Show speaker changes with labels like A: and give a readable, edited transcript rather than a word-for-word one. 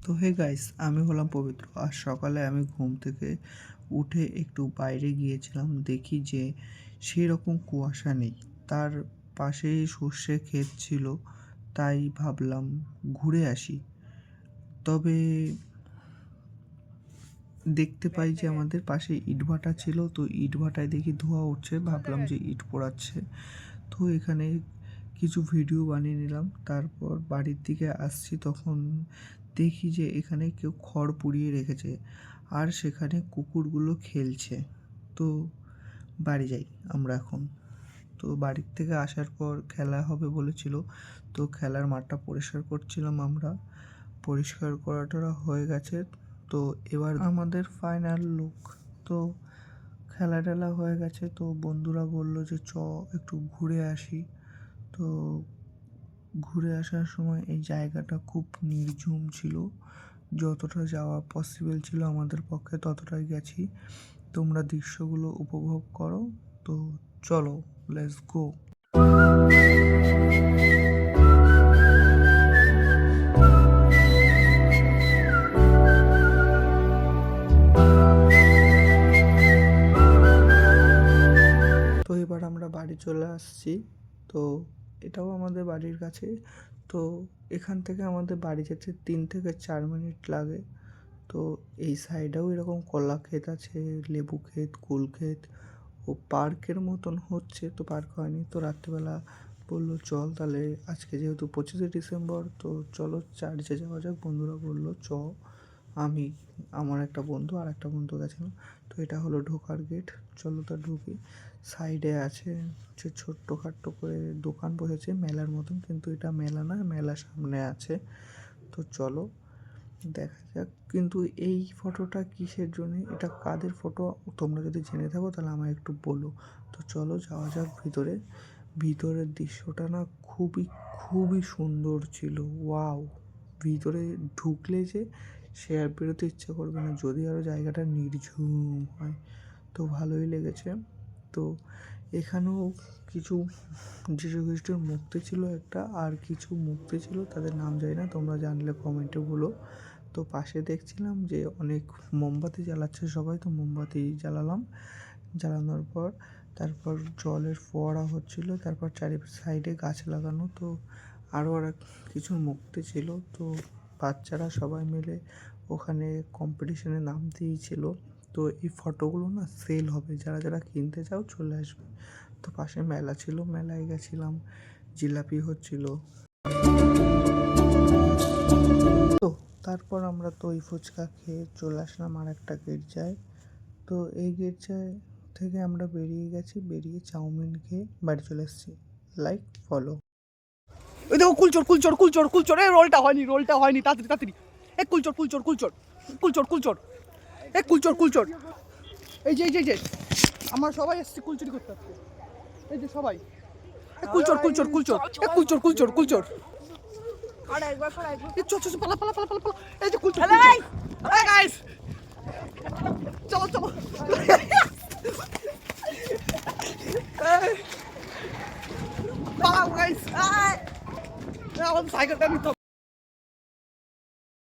A: তো hey guys, আমি হলাম পবিত্র। আজ সকালে আমি ঘুম থেকে উঠে একটু বাইরে গিয়েছিলাম, দেখি যে সেই রকম কুয়াশা নেই। তার পাশেই সর্ষে ক্ষেত ছিল, তাই ভাবলাম ঘুরে আসি। তবে দেখতে পাই যে আমাদের পাশে ইটভাটা ছিল, তো ইটভাটায় দেখি ধোঁয়া উঠছে, ভাবলাম যে ইট পোড়াচ্ছে। তো এখানে কিছু ভিডিও বানিয়ে নিলাম। তারপর বাড়ির দিকে আসছি, তখন দেখি যে এখানে কেউ খড় পুড়িয়ে রেখেছে আর সেখানে কুকুরগুলো খেলছে। তো বাড়ি যাই আমরা এখন। তো বাড়ির থেকে আসার পর খেলা হবে বলেছিল, তো খেলার মাঠটা পরিষ্কার করছিলাম আমরা। পরিষ্কার করাটা হয়ে গেছে, তো এবার আমাদের ফাইনাল লুক। তো খেলা টেলা হয়ে গেছে, তো বন্ধুরা বললো যে একটু ঘুরে আসি। তো ঘুরে আসার সময় এই জায়গাটা খুব নির্ঝুম ছিল, যতটা যাওয়া পসিবল ছিল আমাদের পক্ষে ততটাই গেছি। তোমরা দৃশ্যগুলো উপভোগ করো। তো চলো, লেটস গো। তো এবার আমরা বাড়ি চলে আসছি। তো এটাও আমাদের বাড়ির কাছে। তো এখান থেকে আমাদের বাড়ি যেতে 3 থেকে 4 মিনিট লাগে। তো এই সাইডেও এরকম কলা ক্ষেত আছে, লেবু ক্ষেত, কুল ক্ষেত ও পার্কের মতন হচ্ছে, তো পার্ক হয়নি। তো রাত্রিবেলা বললো চল তাহলে, আজকে যেহেতু 25শে ডিসেম্বর, তো চলো চার্চে যাওয়া যাক। বন্ধুরা বললো আমি, আমার একটা বন্ধু আর একটা বন্ধু গেছিলাম। তো এটা হলো ঢোকার গেট, চলো তা ঢুকি। সাইডে আছে যে ছোট্টখাট্টো করে দোকান বসেছে মেলার মতন, কিন্তু এটা মেলা না, মেলা সামনে আছে। তো চলো দেখা যাক। কিন্তু এই ফটোটা কিসের জন্য, এটা কাদের ফটো, তোমরা যদি জেনে থাকো তাহলে আমায় একটু বলো। তো চলো যাওয়া যাক ভিতরে। ভিতরের দৃশ্যটা না খুবই খুবই সুন্দর ছিল। ওয়াও, ভিতরে ঢুকলে যে সে আর বেরোতে ইচ্ছা করবে না, যদি আরও জায়গাটা নির্ঝুম হয়। তো ভালোই লেগেছে। তো এখানেও কিছু যীশু খ্রিস্টের মূর্তি ছিল একটা, আর কিছু মূর্তি ছিল, তাদের নাম জানি না, তোমরা জানলে কমেন্টে বলো। তো পাশে দেখছিলাম যে অনেক মোমবাতি জ্বালাচ্ছে সবাই, তো মোমবাতি জ্বালালাম। জ্বালানোর পর তারপর জলের ফোয়ারা হচ্ছিলো, তারপর চারি সাইডে গাছ লাগানো। তো আরও কিছু মূর্তি ছিল, তো বাচ্চারা সবাই মিলে ওখানে কম্পিটিশনে নাম দিয়েছিল। তো এই ফটোগুলো না সেল হবে, যারা যারা কিনতে চাও চলে আসবে। তো পাশে মেলা ছিল, মেলায় গেছিলাম, জিলাপি হচ্ছিল। তো তারপর আমরা দই ফুচকা খেয়ে চলে আসলাম আর একটা গির্জায়। তো এই গির্জায় থেকে আমরা বেরিয়ে গেছি, বেরিয়ে চাউমিন খেয়ে বাড়ি চলে এসেছি। Like follow.
B: ওই দেখো কুলচোর কুলচোর কুলচোর কুলচোর, এই রোলটা হয়নি তাড়াতাড়ি তাড়াতাড়ি। এই কুলচোর কুলচোর কুলচোর কুলচোর কুলচোর, এই কুলচোর কুলচোর, এই যে আমরা সবাই এসেছি কুলচুরি করতে আসছে, এই যে সবাই। কুলচোর কুলচোর কুলচোর, এই কুলচোর কুলচোর কুলচোর, চল পালা পালা পালা পালা পালা, এই যে কুলচোর। এই গাইস চলো চলো, পালাও গাইস, আমাদের সাইকেলটা নিতে